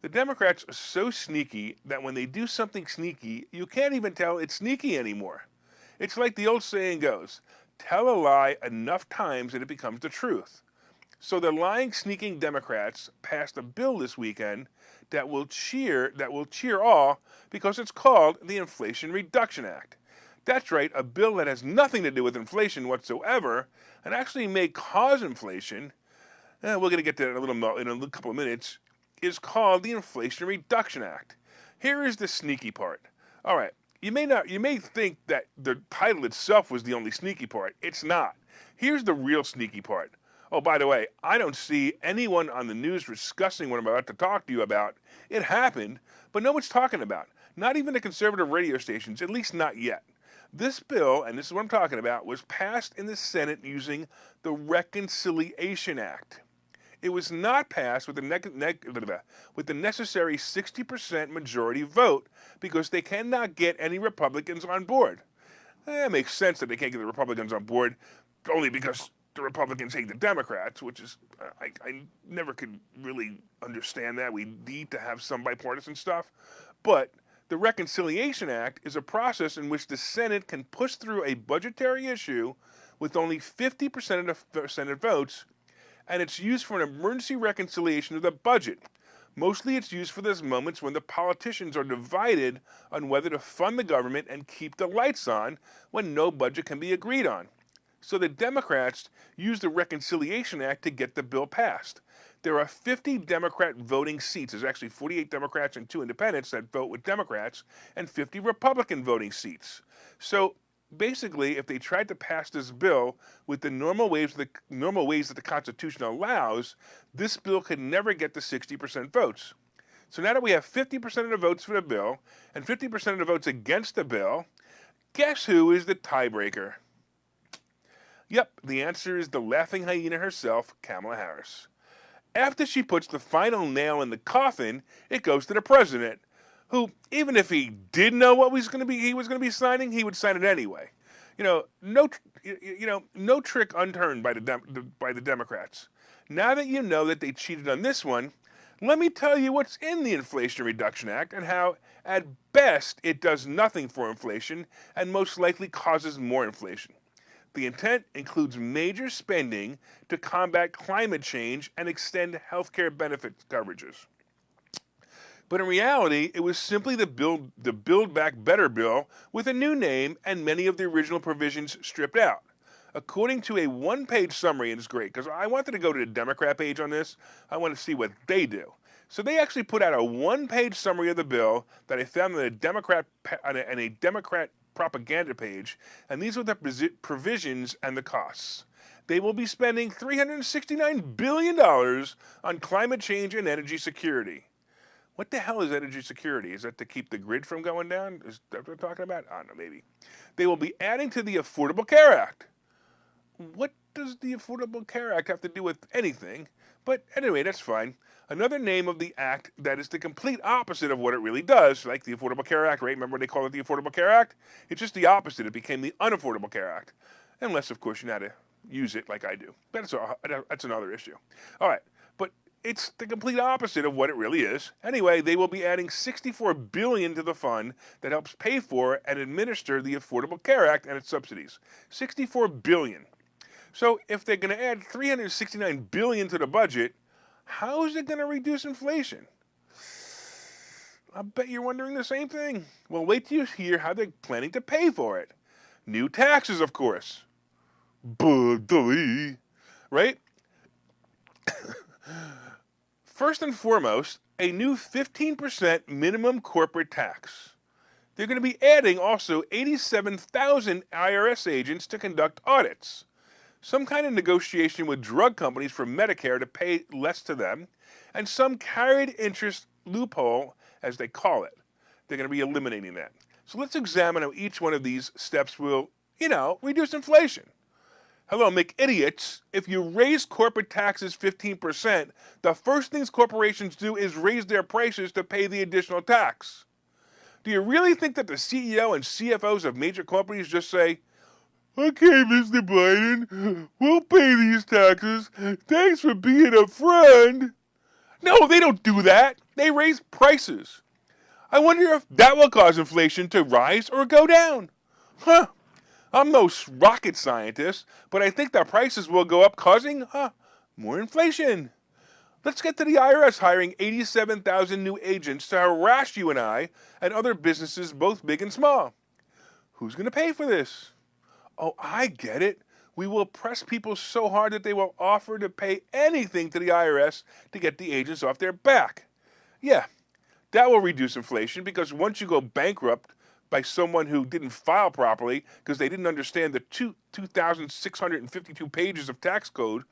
The Democrats are so sneaky that when they do something sneaky, you can't even tell it's sneaky anymore. It's like the old saying goes, tell a lie enough times and it becomes the truth. So the lying, sneaking Democrats passed a bill this weekend that will cheer all because it's called the Inflation Reduction Act. That's right, a bill that has nothing to do with inflation whatsoever and actually may cause inflation. We're going to get to that in a couple of minutes. Is called the Inflation Reduction Act. Here is the sneaky part. All right, you may think that the title itself was the only sneaky part. It's not. Here's the real sneaky part. Oh, by the way, I don't see anyone on the news discussing what I'm about to talk to you about. It happened, but no one's talking about. Not even the conservative radio stations, at least not yet. This bill, and this is what I'm talking about, was passed in the Senate using the Reconciliation Act. It was not passed with the necessary 60% majority vote because they cannot get any Republicans on board. It makes sense that they can't get the Republicans on board only because the Republicans hate the Democrats, which is, I never could really understand that. We need to have some bipartisan stuff. But the Reconciliation Act is a process in which the Senate can push through a budgetary issue with only 50% of the Senate votes, and it's used for an emergency reconciliation of the budget. Mostly it's used for those moments when the politicians are divided on whether to fund the government and keep the lights on when no budget can be agreed on. So the Democrats used the Reconciliation Act to get the bill passed. There are 50 Democrat voting seats. There's actually 48 Democrats and 2 independents that vote with Democrats, and 50 Republican voting seats. So basically, if they tried to pass this bill with the normal ways that the Constitution allows, this bill could never get the 60% votes. So now that we have 50% of the votes for the bill and 50% of the votes against the bill, guess who is the tiebreaker? Yep, the answer is the laughing hyena herself, Kamala Harris. After she puts the final nail in the coffin, it goes to the president, who, even if he did know what he was going to be signing, he would sign it anyway. No trick unturned by the Democrats. Now that you know that they cheated on this one, let me tell you what's in the Inflation Reduction Act and how, at best, it does nothing for inflation and most likely causes more inflation. The intent includes major spending to combat climate change and extend healthcare benefit coverages. But in reality, it was simply the Build Back Better bill with a new name and many of the original provisions stripped out. According to a one-page summary, and it's great, because I wanted to go to the Democrat page on this. I want to see what they do. So they actually put out a one-page summary of the bill that I found on a Democrat propaganda page, and these are the provisions and the costs. They will be spending $369 billion on climate change and energy security. What the hell is energy security? Is that to keep the grid from going down? Is that what they're talking about? I don't know, maybe. They will be adding to the Affordable Care Act. What does the Affordable Care Act have to do with anything? But anyway, that's fine. Another name of the act that is the complete opposite of what it really does, like the Affordable Care Act, right? Remember they call it the Affordable Care Act? It's just the opposite. It became the Unaffordable Care Act. Unless, of course, you know how to use it like I do. That's another issue. All right, but it's the complete opposite of what it really is. Anyway, they will be adding $64 billion to the fund that helps pay for and administer the Affordable Care Act and its subsidies. $64 billion. So if they're going to add $369 billion to the budget, how is it going to reduce inflation? I bet you're wondering the same thing. Well, wait till you hear how they're planning to pay for it. New taxes, of course. Right? First and foremost, a new 15% minimum corporate tax. They're going to be adding also 87,000 IRS agents to conduct audits. Some kind of negotiation with drug companies for Medicare to pay less to them, and some carried interest loophole, as they call it. They're going to be eliminating that. So let's examine how each one of these steps will, reduce inflation. Hello, McIdiots. If you raise corporate taxes 15%, the first things corporations do is raise their prices to pay the additional tax. Do you really think that the CEO and CFOs of major companies just say, "Okay, Mr. Biden, we'll pay these taxes. Thanks for being a friend"? No, they don't do that. They raise prices. I wonder if that will cause inflation to rise or go down. Huh. I'm no rocket scientist, but I think the prices will go up, causing more inflation. Let's get to the IRS hiring 87,000 new agents to harass you and I and other businesses, both big and small. Who's going to pay for this? Oh, I get it. We will press people so hard that they will offer to pay anything to the IRS to get the agents off their back. Yeah, that will reduce inflation because once you go bankrupt by someone who didn't file properly because they didn't understand the 2,652 pages of tax code,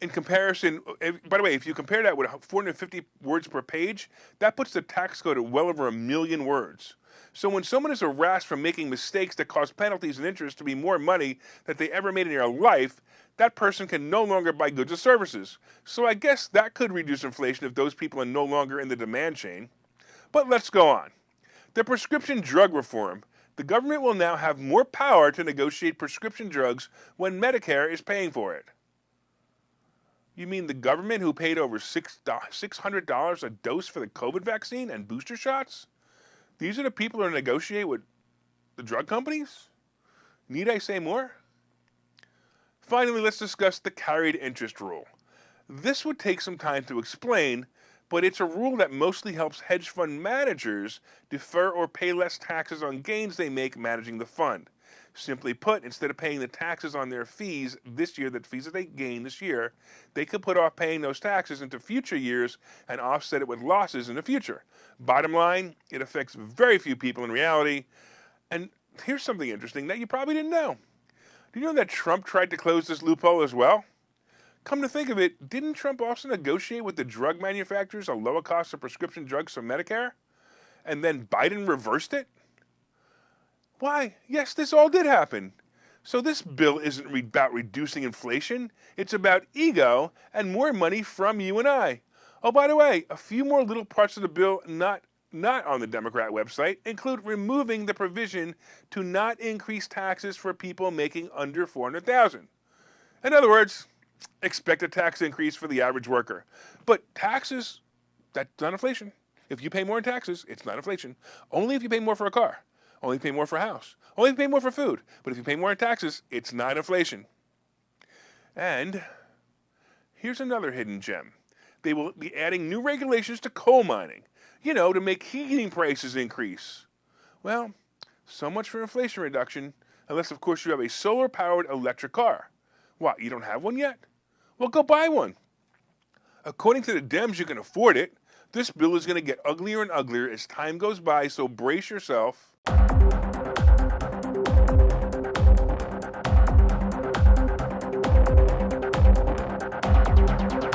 in comparison, by the way, if you compare that with 450 words per page, that puts the tax code at well over 1 million words. So when someone is harassed for making mistakes that cause penalties and interest to be more money than they ever made in their life, that person can no longer buy goods or services. So I guess that could reduce inflation if those people are no longer in the demand chain. But let's go on. The prescription drug reform. The government will now have more power to negotiate prescription drugs when Medicare is paying for it. You mean the government who paid over $600 a dose for the COVID vaccine and booster shots? These are the people who negotiate with the drug companies? Need I say more? Finally, let's discuss the carried interest rule. This would take some time to explain, but it's a rule that mostly helps hedge fund managers defer or pay less taxes on gains they make managing the fund. Simply put, instead of paying the taxes on their fees this year, the fees that they gain this year, they could put off paying those taxes into future years and offset it with losses in the future. Bottom line, it affects very few people in reality. And here's something interesting that you probably didn't know. Do you know that Trump tried to close this loophole as well? Come to think of it, didn't Trump also negotiate with the drug manufacturers a lower cost of prescription drugs for Medicare? And then Biden reversed it? Why, yes, this all did happen. So this bill isn't about reducing inflation. It's about ego and more money from you and I. Oh, by the way, a few more little parts of the bill not on the Democrat website include removing the provision to not increase taxes for people making under $400,000. In other words, expect a tax increase for the average worker. But taxes, that's not inflation. If you pay more in taxes, it's not inflation. Only if you pay more for a car. Only if you pay more for a house. Only if you pay more for food. But if you pay more in taxes, it's not inflation. And here's another hidden gem. They will be adding new regulations to coal mining, to make heating prices increase. Well, so much for inflation reduction, unless, of course, you have a solar-powered electric car. What, you don't have one yet? Well, go buy one. According to the Dems, you can afford it. This bill is going to get uglier and uglier as time goes by, so brace yourself.